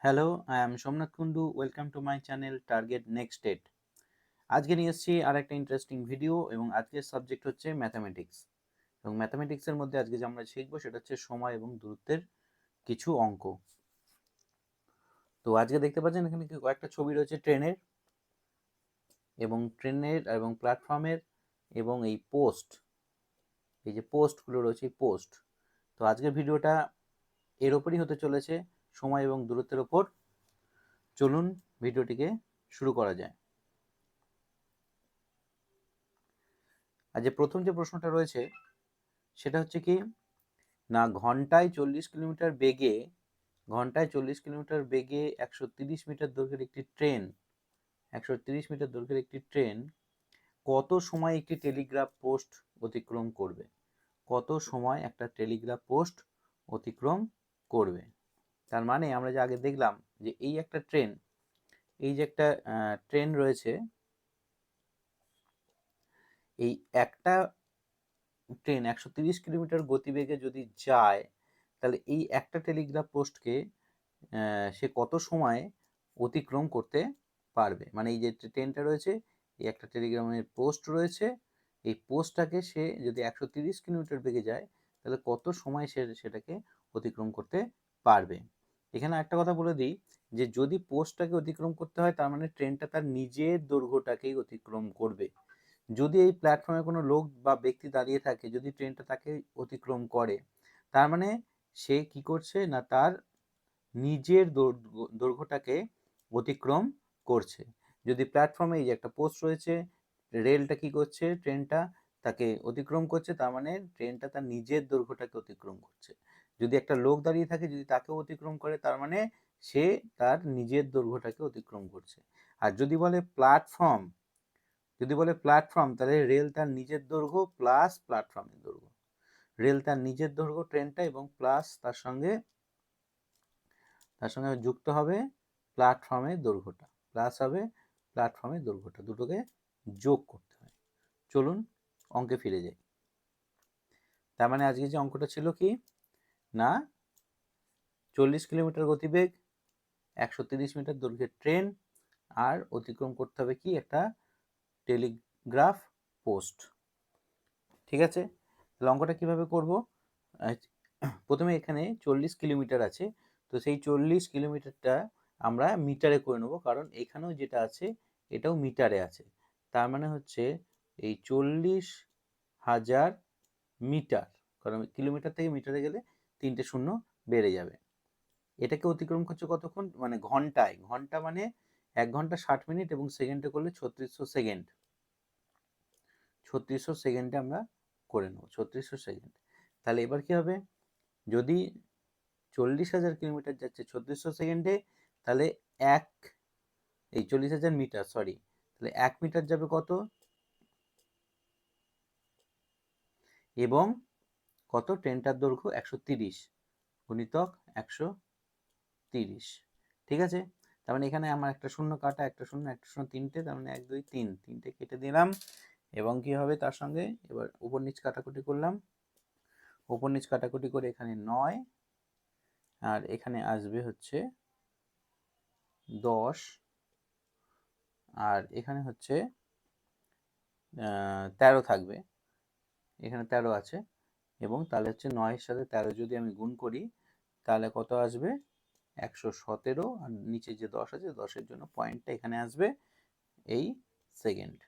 Hello, I am Somnath Kundu. Welcome to my channel target next date. আজকে নিয়ে এসেছি আর একটা ইন্টারেস্টিং ভিডিও এবং আজকের সাবজেক্ট হচ্ছে ম্যাথামেটিক্স। এবং ম্যাথামেটিক্সের মধ্যে আজকে যে আমরা শিখবো সেটা হচ্ছে সময় এবং দূরত্বের কিছু অঙ্ক। তো আজকে দেখতে পাচ্ছেন এখানে কয়েকটা ছবি রয়েছে ট্রেনের এবং প্ল্যাটফর্মের এবং এই যে পোস্টগুলো রয়েছে এই পোস্ট। তো আজকের ভিডিওটা এর ওপরই হতে চলেছে, সময় এবং দূরত্বের ওপর। চলুন ভিডিওটিকে শুরু করা যায়। আর যে প্রথম যে প্রশ্নটা রয়েছে সেটা হচ্ছে কি না, ঘন্টায় 40 কিলোমিটার বেগে 130 মিটার দৈর্ঘ্যের একটি ট্রেন কত সময় একটি টেলিগ্রাফ পোস্ট অতিক্রম করবে? কত সময় একটা টেলিগ্রাফ পোস্ট অতিক্রম করবে? তার মানে আমরা যে আগে দেখলাম যে এই যে একটা ট্রেন রয়েছে, এই একটা ট্রেন 130 কিলোমিটার গতিবেগে যদি যায়, তাহলে এই একটা টেলিগ্রাফ পোস্টকে সে কত সময় অতিক্রম করতে পারবে। মানে এই যে ট্রেনটা রয়েছে, এই একটা টেলিগ্রামের পোস্ট রয়েছে, এই পোস্টটাকে সে যদি 130 কিলোমিটার বেগে যায়, তাহলে কত সময় সে সেটাকে অতিক্রম করতে পারবে। এখানে একটা কথা বলে দিই, যে যদি পোস্টটাকে অতিক্রম করতে হয় তার মানে ট্রেনটা তার নিজের দৈর্ঘ্যটাকেই অতিক্রম করবে। যদি এই প্ল্যাটফর্মে কোনো লোক বা ব্যক্তি দাঁড়িয়ে থাকে, যদি ট্রেনটা তাকে অতিক্রম করে, তার মানে সে কি করছে না, তার নিজের দৈর্ঘ্যটাকে অতিক্রম করছে। যদি প্ল্যাটফর্মে এই যে একটা পোস্ট রয়েছে, রেলটা কি করছে, ট্রেনটা তাকে অতিক্রম করছে, তার মানে ট্রেনটা তার নিজের দৈর্ঘ্যটাকে অতিক্রম করছে। যদি একটা লোক দাঁড়িয়ে থাকে, যদি তাকেও অতিক্রম করে, তার মানে সে তার নিজের দৈর্ঘ্যটাকে অতিক্রম করছে। আর যদি বলে প্ল্যাটফর্ম, তাহলে রেল তার নিজের দৈর্ঘ্য প্লাস প্ল্যাটফর্মের দৈর্ঘ্য। রেল তার নিজের দৈর্ঘ্য ট্রেনটা, এবং প্লাস তার সঙ্গে যুক্ত হবে প্ল্যাটফর্মের দৈর্ঘ্যটা, দুটোকে যোগ করতে হয়। চলুন অঙ্কে ফিরে যাই। তার মানে আজকে যে অঙ্কটা ছিল কি না, 40 কিলোমিটার গতিবেগ, 130 মিটার দৈর্ঘ্যের ট্রেন, আর অতিক্রম করতে হবে কি একটা টেলিগ্রাফ পোস্ট। ঠিক আছে, তাহলে অঙ্কটা কিভাবে করব? প্রথমে এখানে 40 কিলোমিটার আছে, তো সেই 40 কিলোমিটারটা আমরা মিটারে করে নেবো, কারণ এখানেও যেটা আছে এটাও মিটারে আছে। তার মানে হচ্ছে এই 40,000 মিটার, কারণ কিলোমিটার থেকে মিটারে গেলে 3টে শূন্য বেড়ে যাবে। এটাকে অতিক্রম করছে কতক্ষণ, মানে ঘন্টায়। ঘন্টা মানে 1 ঘন্টা 60 মিনিট, এবং সেকেন্ডে করলে 3600 সেকেন্ড। 3600 সেকেন্ডে আমরা করে নেবো, 3600 সেকেন্ড। তাহলে এবার কি হবে, যদি 40,000 কিলোমিটার যাচ্ছে 3600 সেকেন্ডে, তাহলে এই 40,000 মিটার, তাহলে 1 মিটার যাবে কত, এবং কত, ট্রেনটার দৈর্ঘ্য 130 গুণিতক 130। ঠিক আছে, তার মানে এখানে আমার একটা শূন্য কাটা, একটা শূন্য 3টে, তার মানে 1 2 3, 3টে কেটে দিলাম। এবং কি হবে তার সঙ্গে, এবার উপর নিচ কাটাকুটি করলাম, উপর নিচ কাটাকুটি করে এখানে 9, আর এখানে আসবে হচ্ছে 10, আর এখানে হচ্ছে 13 থাকবে, এখানে 13 আছে। এবং তাহলে হচ্ছে 9-এর সাথে 13 যদি আমি গুণ করি, তাহলে কত আসবে, 117, আর নিচে যে 10 আছে, 10-এর জন্য পয়েন্টটা এখানে আসবে এই সেকেন্ড।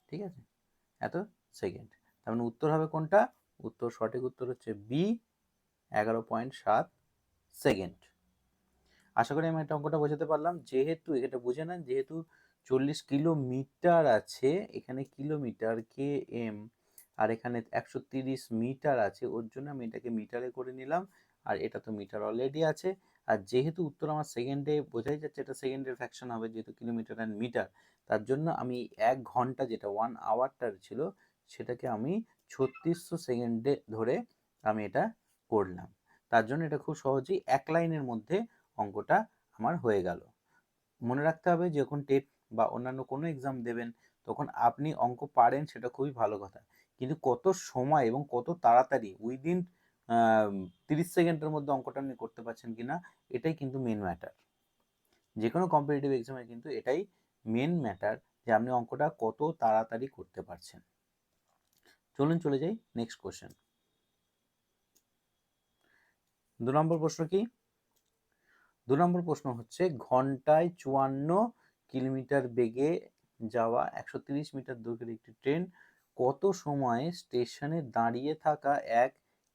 ঠিক আছে, এত সেকেন্ড। তার মানে উত্তর হবে কোনটা, সঠিক উত্তর হচ্ছে বি, 11.7 সেকেন্ড। আশা করি আমি এটা অঙ্কটা বোঝাতে পারলাম। যেহেতু এটা বুঝে নেন, যেহেতু 40 কিলোমিটার আছে, এখানে কিলোমিটার কে এম, আর এখানে 130 মিটার আছে, ওর জন্য আমি এটাকে মিটারে করে নিলাম, আর এটা তো মিটার অলরেডি আছে। আর যেহেতু উত্তর আমার সেকেন্ডে, বোঝাই যাচ্ছে এটা সেকেন্ডের ফ্র্যাকশন হবে, যেহেতু কিলোমিটার অ্যান্ড মিটার, তার জন্য আমি 1 ঘন্টা, যেটা 1 আওয়ারটার ছিল, সেটাকে আমি 3600 সেকেন্ডে ধরে আমি এটা করলাম। তার জন্য এটা খুব সহজেই এক লাইনের মধ্যে অঙ্কটা আমার হয়ে গেল। মনে রাখতে হবে, যখন টেট বা অন্যান্য কোনো এক্সাম দেবেন, তখন আপনি অঙ্ক পারেন সেটা খুবই ভালো কথা, কিন্তু কত সময় এবং কত তাড়াতাড়ি উইদিন 30 সেকেন্ডের মধ্যে অঙ্কটা আপনি করতে পারছেন কিনা, এটাই কিন্তু মেন ম্যাটার। যে কোনো কম্পিটিটিভ এক্সামে কিন্তু এটাই মেন ম্যাটার, যে আপনি অঙ্কটা কত তাড়াতাড়ি করতে পারছেন। চলুন চলে যাই নেক্সট কোশ্চেন। 2 নম্বর প্রশ্ন কি? 2 নম্বর প্রশ্ন হচ্ছে, ঘন্টায় 54 কিলোমিটার বেগে যাওয়া 130 মিটার দৈর্ঘ্যের একটি ট্রেন কত সময়ে স্টেশনে দাঁড়িয়ে থাকা এক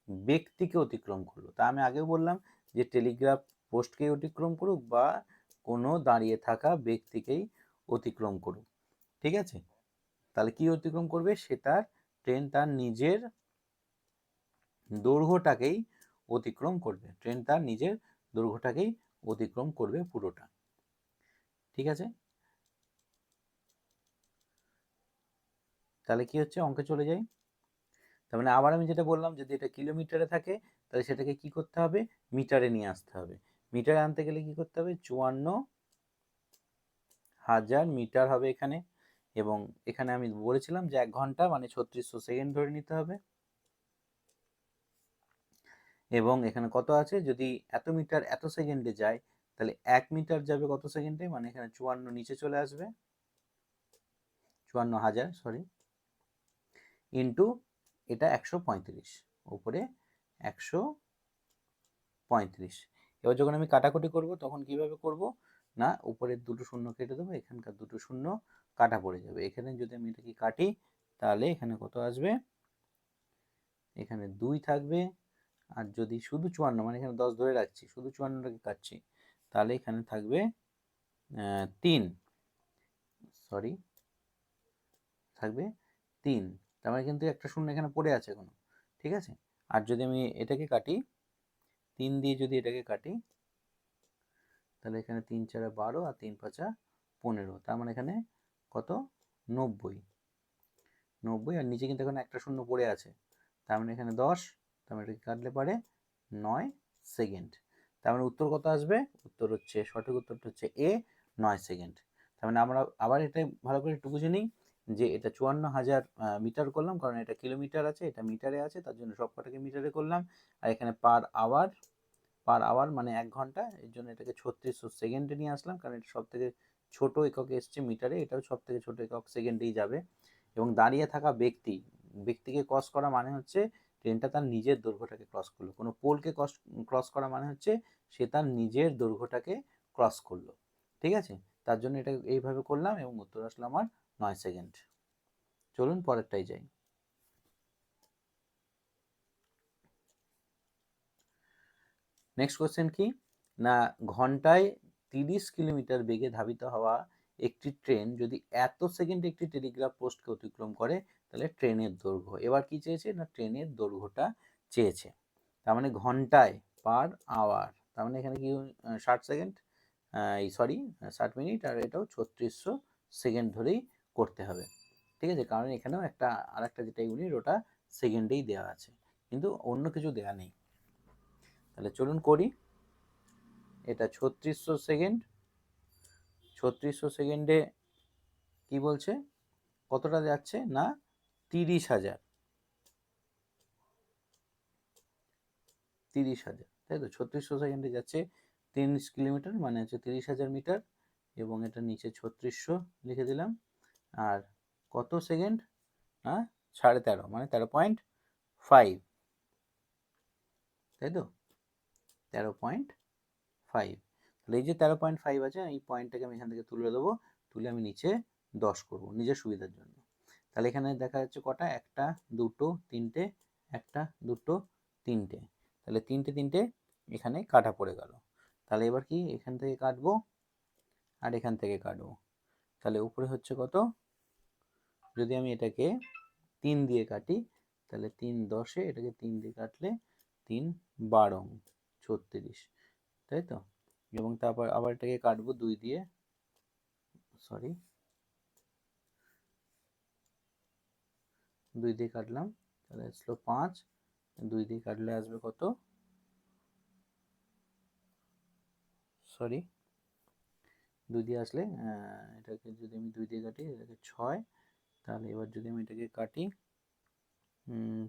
ব্যক্তিকে অতিক্রম করলো? তা আমি আগেও বললাম যে টেলিগ্রাফ পোস্টকে অতিক্রম করুক বা কোনো দাঁড়িয়ে থাকা ব্যক্তিকেই অতিক্রম করুক, ঠিক আছে? তাহলে কি অতিক্রম করবে? সে ট্রেন তার নিজের দৈর্ঘ্যটাকেই অতিক্রম করবে, ট্রেন তার নিজের দৈর্ঘ্যটাকেই অতিক্রম করবে পুরোটা, ঠিক আছে? তাহলে কি হচ্ছে, অঙ্কে চলে যাই। তার মানে আবার আমি যেটা বললাম, যদি এটা কিলোমিটারে থাকে তাহলে সেটাকে কি করতে হবে? মিটারে নিয়ে আসতে হবে। মিটারে আনতে গেলে কি করতে হবে? 54,000 মিটার হবে এখানে, এবং এখানে আমি বলেছিলাম যে 1 ঘন্টা মানে 3600 সেকেন্ড ধরে নিতে হবে। এবং এখানে কত আছে? যদি এত মিটার এত সেকেন্ডে যায়, তাহলে 1 মিটার যাবে কত সেকেন্ডে? মানে এখানে 54 নিচে চলে আসবে, 54,000 সরি, ইন্টু এটা 135, উপরে 135। এবার যখন আমি কাটাকুটি করব তখন কিভাবে করব না, উপরের দুটো শূন্য কেটে দেবো, এখানকার দুটো শূন্য কাটা পড়ে যাবে। এখানে যদি আমি এটাকে কাটি তাহলে এখানে কত আসবে? এখানে 2 থাকবে। আর যদি শুধু 54 মানে এখানে 10 ধরে রাখছি, শুধু 54টাকে কাটছি, তাহলে এখানে থাকবে 3, সরি থাকবে 3। তার মানে কিন্তু একটা শূন্য এখানে পড়ে আছে এখনো, ঠিক আছে? আর যদি আমি এটাকে কাটি, 3 দিয়ে যদি এটাকে কাটি, তাহলে এখানে 3 4 12 আর 3 5 15, তার মানে এখানে কত? 90, আর নিচে কিন্তু এখানে একটা শূন্য পড়ে আছে, তার মানে এখানে 10, তার মানে এটাকে কাটলে পারে 9 সেকেন্ড। তার মানে উত্তর কত আসবে? উত্তর হচ্ছে, সঠিক উত্তরটা হচ্ছে এ, 9 সেকেন্ড। তার মানে আমরা আবার এটা ভালো করে একটু বুঝে নিই, যে এটা 54,000 মিটার করলাম, কারণ এটা কিলোমিটার আছে, এটা মিটারে আছে, তার জন্য সব কটাকে মিটারে করলাম। আর এখানে পার আওয়ার মানে 1 ঘন্টা, এর জন্য এটাকে 3600 সেকেন্ডে নিয়ে আসলাম, কারণ এটা সব থেকে ছোট একক এসছে মিটারে, এটাও সব থেকে ছোট একক সেকেন্ডেই যাবে। এবং দাঁড়িয়ে থাকা ব্যক্তিকে ক্রস করা মানে হচ্ছে ট্রেনটা তার নিজের দৈর্ঘ্যটাকে ক্রস করলো। কোনো পোলকে ক্রস করা মানে হচ্ছে সে তার নিজের দৈর্ঘ্যটাকে ক্রস করলো, ঠিক আছে? তার জন্য এটা এইভাবে করলাম এবং উত্তর আসলো আমার 9 সেকেন্ড। চলুন পরেরটাই যাই। নেক্সট কোশ্চেন কি না, ঘন্টায় 30 কিলোমিটার বেগে ধাবিত হওয়া একটি ট্রেন যদি এত সেকেন্ডে একটি টেলিগ্রাফ পোস্টকে অতিক্রম করে, তাহলে ট্রেনের দৈর্ঘ্য। এবার কি চেয়েছে না, ট্রেনের দৈর্ঘ্যটা চেয়েছে। তার মানে ঘন্টায় পার আওয়ার, তার মানে এখানে কি 60 সেকেন্ড, সরি 60 মিনিট, আর এটাও 3600 সেকেন্ড ধরেই করতে হবে, ঠিক আছে? কারণ এখানেও একটা আর একটা যেটা ইউনিট, ওটা সেকেন্ডেই দেওয়া আছে, কিন্তু অন্য কিছু দেওয়া নেই। তাহলে চলুন করি। এটা 3600 সেকেন্ড, 3600 সেকেন্ডে কি বলছে, কতটা যাচ্ছে না 30,000, 30,000, তাই তো? 3600 সেকেন্ডে যাচ্ছে 30 কিলোমিটার মানে হচ্ছে 30,000 মিটার, এবং এটা নিচে 3600 লিখে দিলাম। আর কত সেকেন্ড না 13.5 মানে 13.5, তাই তো? 13.5। তাহলে এই যে 13.5 আছে, এই পয়েন্টটাকে আমি এখান থেকে তুলে দেবো, তুলে আমি নিচে 10 করব নিজের সুবিধার জন্য। তাহলে এখানে দেখা যাচ্ছে কটা, একটা দুটো তিনটে, একটা দুটো তিনটে, তাহলে তিনটে তিনটে এখানে কাটা পড়ে গেল। তাহলে এবার কি, এখান থেকে কাটবো আর এখান থেকে কাটবো, তাহলে উপরে হচ্ছে কত? যদি আমি এটাকে 3 দিয়ে কাটি, তাহলে 3 10-এ, এটাকে 3 দিয়ে কাটলে 3 12 36, তাই তো? এবং তারপর আবার এটাকে কাটবো 2 দিয়ে, সরি 2 দিয়ে কাটলাম, তাহলে আসলো 5, 2 দিয়ে কাটলে আসবে কত, সরি 2 দিয়ে আসলে এটাকে যদি আমি 2 দিয়ে কাটি, এটাকে 6, তাহলে এবার যদি আমি এটাকে কাটি,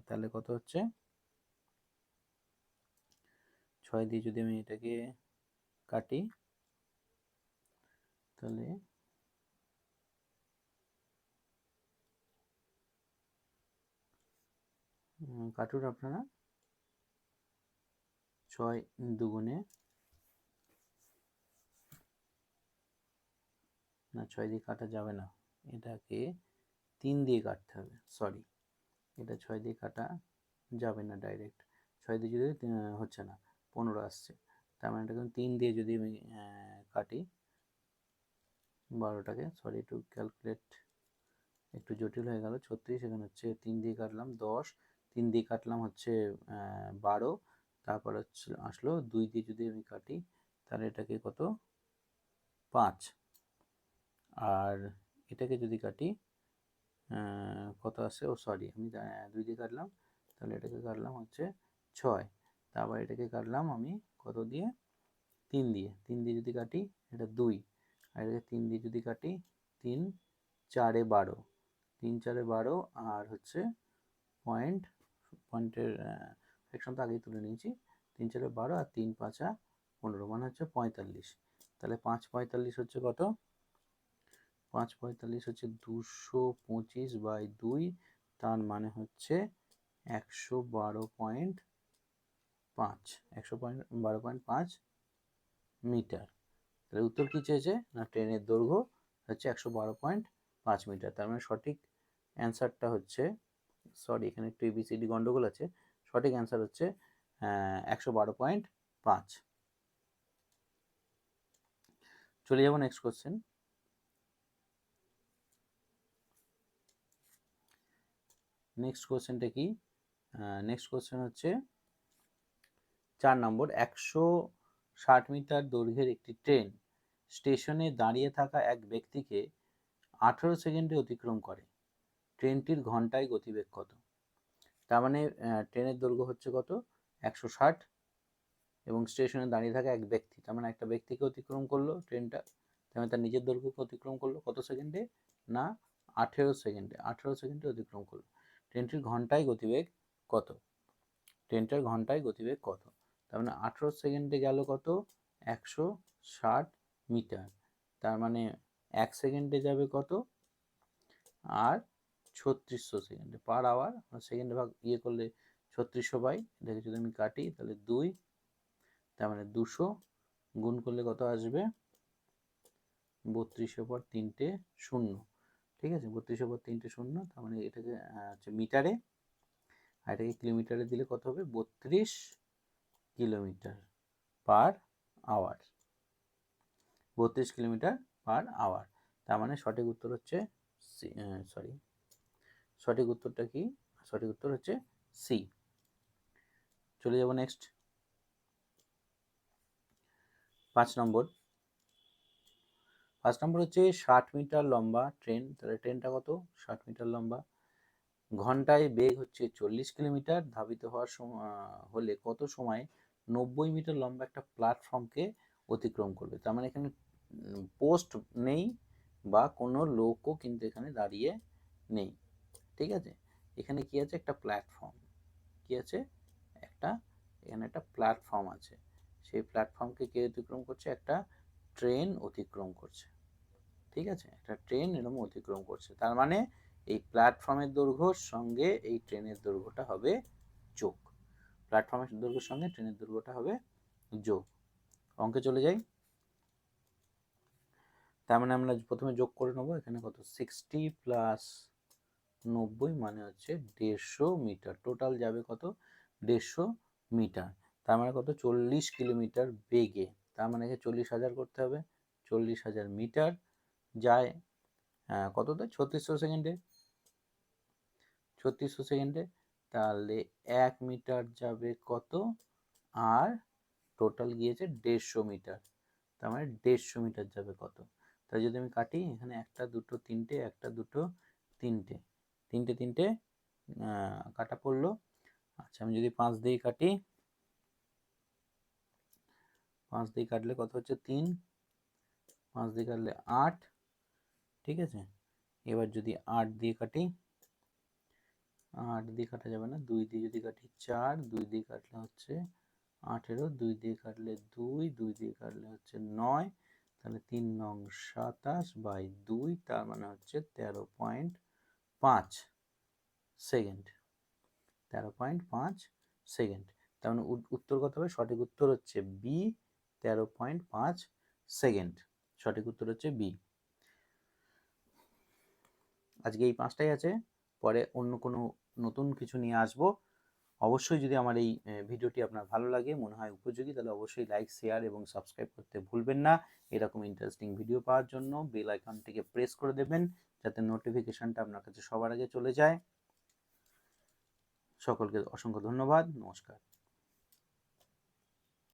তাহলে কত হচ্ছে 6 দিয়ে যদি আমি এটাকে কাটি তাহলে কাটুন আপনারা। 6 দুগুণে না, 6 দিয়ে কাটা যাবে না, এটাকে 3 দিয়ে কাটতে হবে, সরি এটা 6 দিয়ে কাটা যাবে না ডাইরেক্ট, 6 দিয়ে যদি হচ্ছে না, 15 আসছে, তার মানে এটাকে 3 দিয়ে যদি আমি কাটি 12টাকে, সরি একটু ক্যালকুলেট একটু জটিল হয়ে গেল, 36, এখানে হচ্ছে 3 দিয়ে কাটলাম 10, 3 দিয়ে কাটলাম হচ্ছে 12, তারপর হচ্ছে আসলো 2 দিয়ে যদি আমি কাটি তাহলে এটাকে কত 5, আর এটাকে যদি কাটি কত আসে, ও সরি আমি 2 দিয়ে কাটলাম, তাহলে এটাকে কাটলাম হচ্ছে 6, তারপর এটাকে কাটলাম আমি কত দিয়ে 3 দিয়ে, 3 দিয়ে যদি কাটি এটা 2, আর এটাকে 3 দিয়ে যদি কাটি 3 4 12, 3 4 12, আর হচ্ছে পয়েন্টের সেকশন তো আগেই তুলে নিয়েছি, 3 4 12 আর 3 5 15, মানে হচ্ছে 45, তাহলে 5 45 হচ্ছে কত, 5 45 হচ্ছে 225/2, তার মানে হচ্ছে 112.5, 112.5 মিটার। তাহলে উত্তর কি চেয়েছে না, ট্রেনের দৈর্ঘ্য হচ্ছে 112.5 মিটার, তার মানে সঠিক অ্যান্সারটা হচ্ছে, সরি এখানে একটু এবিসিডি গন্ডগোল আছে, সঠিক অ্যান্সার হচ্ছে 112.5। চলে যাব নেক্সট কোশ্চেন। নেক্সট কোশ্চেনটা কি, নেক্সট কোশ্চেন হচ্ছে 4 নম্বর, 160 মিটার দৈর্ঘ্যের একটি ট্রেন স্টেশনে দাঁড়িয়ে থাকা এক ব্যক্তিকে 18 সেকেন্ডে অতিক্রম করে, ট্রেনটির ঘন্টায় গতিবেগ কত? তার মানে ট্রেনের দৈর্ঘ্য হচ্ছে কত 160, এবং স্টেশনে দাঁড়িয়ে থাকা এক ব্যক্তি, তার মানে একটা ব্যক্তিকে অতিক্রম করলো ট্রেনটা, তার মানে তার নিজের দৈর্ঘ্যকে অতিক্রম করলো কত সেকেন্ডে না 18 সেকেন্ডে, 18 সেকেন্ডে অতিক্রম করলো, ট্রেনটির ঘন্টায় গতিবেগ কত, ট্রেনটার ঘন্টায় গতিবেগ কত, তার মানে 18 সেকেন্ডে গেল কত 160 মিটার, তার মানে 1 সেকেন্ডে যাবে কত, আর 3600 সেকেন্ডে পার আওয়ার, সেকেন্ডে ভাগ করলে 3600 এটাকে যদি আমি কাটি তাহলে 2, তার মানে 200 গুণ করলে কত আসবে 3200 পর 3টে 0, ঠিক আছে 3200 পর 3টে 0, তার মানে এটাকে হচ্ছে মিটারে, আর এটাকে কিলোমিটারে দিলে কত হবে 32 kilometre per hour, 32 kilometre per hour, তার মানে সঠিক উত্তর হচ্ছে সরি সঠিক উত্তরটা কি, সঠিক উত্তর হচ্ছে সি। চলে যাব নেক্সট 5 নম্বর, 5 নম্বর হচ্ছে 60 মিটার লম্বা ট্রেন, তাহলে ট্রেনটা কত 60 মিটার লম্বা, ঘন্টায় বেগ হচ্ছে 40 কিলোমিটার, ধাবিত হওয়ার হলে কত সময় 90 মিটার লম্বা একটা প্ল্যাটফর্মকে অতিক্রম করবে, তার মানে এখানে পোস্ট নেই বা কোনো লোকও কিন্তু এখানে দাঁড়িয়ে নেই, ঠিক আছে, এখানে কি আছে একটা প্ল্যাটফর্ম, কি আছে একটা, এখানে একটা প্ল্যাটফর্ম আছে, সেই প্ল্যাটফর্মকে কে অতিক্রম করছে, একটা ট্রেন অতিক্রম করছে, ঠিক আছে, একটা ট্রেন এরকম অতিক্রম করছে, তার মানে এই প্ল্যাটফর্মের দৈর্ঘ্যর সঙ্গে এই ট্রেনের দৈর্ঘ্যটা হবে যোগ, প্ল্যাটফর্মের দৈর্ঘ্যের সঙ্গে ট্রেনের দৈর্ঘ্যটা হবে যোগ। অঙ্কে চলে যাই, তার মানে আমরা প্রথমে যোগ করে নেবো, এখানে কত 60 প্লাস 90 মানে হচ্ছে 150 মিটার, টোটাল যাবে কত 150 মিটার, তার মানে কত 40 কিলোমিটার বেগে, তার মানে 40,000 করতে হবে, 40,000 মিটার যায় কততে 3600 সেকেন্ডে, 3600 সেকেন্ডে, তাহলে 1 মিটার যাবে কত, আর টোটাল গিয়েছে 150 মিটার, তার মানে 150 মিটার যাবে কত, তাই যদি আমি কাটি এখানে একটা দুটো তিনটে, একটা দুটো তিনটে, তিনটে তিনটে কাটা পড়লো, আচ্ছা আমি যদি 5 দিয়ে কাটি, 5 দিয়ে কাটলে কত হচ্ছে 3, 5 দিয়ে কাটলে 8, ঠিক আছে, এবার যদি 8 দিয়ে কাটি, 8 দিয়ে কাটা যাবে না, 2 দিয়ে যদি কাটি 4, 2 দিয়ে কাটলে হচ্ছে 18, 2 দিয়ে কাটলে 2, 2 দিয়ে কাটলে হচ্ছে 9, তাহলে 3 নং 27 বাই 2, তার মানে হচ্ছে 13.5 সেকেন্ড। 13.5 সেকেন্ড। তার মানে উত্তর কত হবে? সঠিক উত্তর হচ্ছে বি, 13.5 সেকেন্ড। সঠিক উত্তর হচ্ছে বি। আজকে এই 5টাই আছে, পরে অন্য কোনো নতুন কিছু নিয়ে আসবো। অবশ্যই যদি আমার এই ভিডিওটি আপনার ভালো লাগে, মনে হয় উপযোগী, তাহলে অবশ্যই লাইক, শেয়ার এবং সাবস্ক্রাইব করতে ভুলবেন না। এরকম ইন্টারেস্টিং ভিডিও পাওয়ার জন্য বেল আইকনটিকে প্রেস করে দেবেন, যাতে নোটিফিকেশনটা আপনার কাছে সবার আগে চলে যায়। সকলকে অসংখ্য ধন্যবাদ। নমস্কার।